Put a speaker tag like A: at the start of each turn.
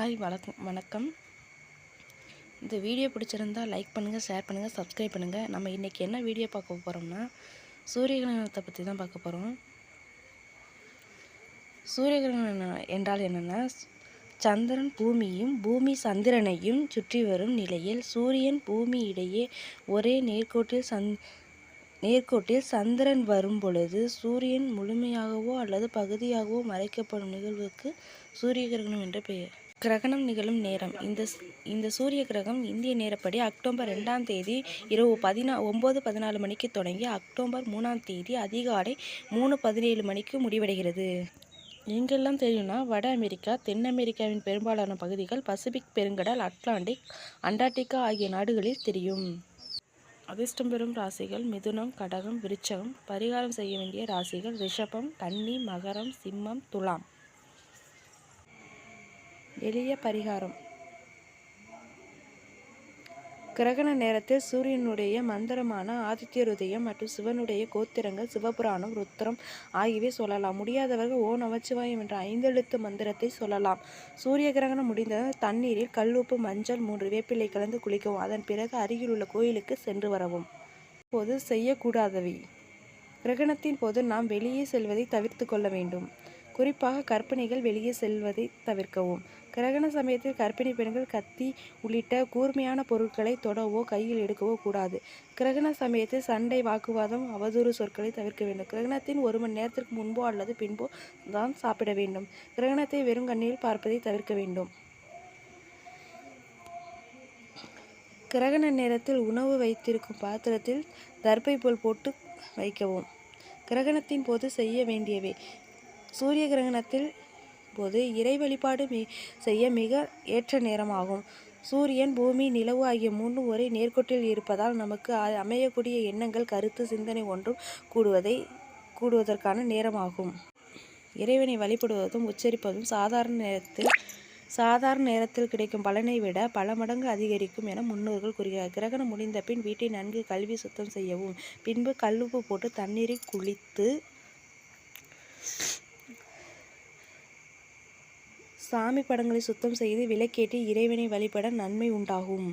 A: Hi வணக்கம். இந்த video பிடிச்சிருந்தா லைக் பண்ணுங்கள், ஷேர் பண்ணுங்கள், சப்ஸ்கிரைப் பண்ணுங்கள். நம்ம இன்றைக்கி என்ன வீடியோ பார்க்க போகிறோம்னா சூரிய கிரகணத்தை பற்றி தான் பார்க்க போகிறோம். சூரிய கிரகணம் என்றால் என்னென்னா, சந்திரன் பூமியும் பூமி சந்திரனையும் சுற்றி வரும் நிலையில் சூரியன் பூமி இடையே ஒரே நேர்கோட்டில் சந்திரன் வரும் பொழுது சூரியன் முழுமையாகவோ அல்லது பகுதியாகவோ மறைக்கப்படும் நிகழ்வுக்கு சூரிய கிரகணம் என்று பெயர். கிரகணம் நிகழும் நேரம். இந்த சூரிய கிரகணம் இந்திய நேரப்படி அக்டோபர் 2ஆம் தேதி இரவு 9:14 மணிக்கு தொடங்கி அக்டோபர் 3ஆம் தேதி அதிகாலை 3:17 மணிக்கு முடிவடைகிறது. எங்கெல்லாம் தெரியும்னா, வட அமெரிக்கா, தென் அமெரிக்காவின் பெரும்பாலான பகுதிகள், பசிபிக் பெருங்கடல், அட்லாண்டிக், அண்டார்டிகா ஆகிய நாடுகளில் தெரியும். அதிர்ஷ்டம் பெறும் ராசிகள் மிதுனம், கடகம், விருச்சகம். பரிகாரம் செய்ய வேண்டிய ராசிகள் ரிஷபம், கன்னி, மகரம், சிம்மம், துலாம். எளிய பரிகாரம். கிரகண நேரத்தில் சூரியனுடைய மந்திரமான ஆதித்ய ஹிருதயம் மற்றும் சிவனுடைய கோத்திரங்கள், சிவபுராணம், ருத்ரம் ஆகியவை சொல்லலாம். முடியாதவர்கள் ஓ நமச்சிவாயம் என்ற 5 எழுத்து மந்திரத்தை சொல்லலாம். சூரிய கிரகணம் முடிந்ததும் தண்ணீரில் கல்லுப்பு, மஞ்சள், 3 வேப்பிலை கலந்து குளிக்கவும். அதன் பிறகு அருகில் உள்ள கோயிலுக்கு சென்று வரவும். போது செய்யக்கூடாதவை. கிரகணத்தின் போது நாம் வெளியே செல்வதை தவிர்த்து கொள்ள வேண்டும். குறிப்பாக கர்ப்பிணிகள் வெளியே செல்வதை தவிர்க்கவும். கிரகண சமயத்தில் கர்ப்பிணி பெண்கள் கத்தி உள்ளிட்ட கூர்மையான பொருட்களை தொடவோ கையில் எடுக்கவோ கூடாது. கிரகண சமயத்தில் சண்டை, வாக்குவாதம், அவதூறு சொற்களை தவிர்க்க வேண்டும். கிரகணத்தின் 1 மணி நேரத்திற்கு முன்போ அல்லது பின்போ தான் சாப்பிட வேண்டும். கிரகணத்தை வெறும் கண்ணில் பார்ப்பதை தவிர்க்க வேண்டும். கிரகண நேரத்தில் உணவு வைத்திருக்கும் பாத்திரத்தில் தர்பை போல் போட்டு வைக்கவும். கிரகணத்தின் போது செய்ய வேண்டியவை. சூரிய கிரகணத்தில் போது இறை வழிபாடு செய்ய மிக ஏற்ற நேரமாகும். சூரியன், பூமி, நிலவு ஆகிய 3 ஒரே நேர்கோட்டில் இருப்பதால் நமக்கு அமையக்கூடிய எண்ணங்கள், கருத்து, சிந்தனை ஒன்றும் கூடுவதற்கான நேரமாகும். இறைவனை வழிபடுவதும் உச்சரிப்பதும் சாதாரண நேரத்தில் கிடைக்கும் பலனை விட பல மடங்கு அதிகரிக்கும் என முன்னோர்கள் கூறுகிறார். கிரகணம் முடிந்த பின் வீட்டை நன்கு கழுவி சுத்தம் செய்யவும். பின்பு கல்லுப்பு போட்டு தண்ணீரில் குளித்து சாமி படங்களை சுத்தம் செய்து விளக்கேற்றி இறைவனை வழிபட நன்மை உண்டாகும்.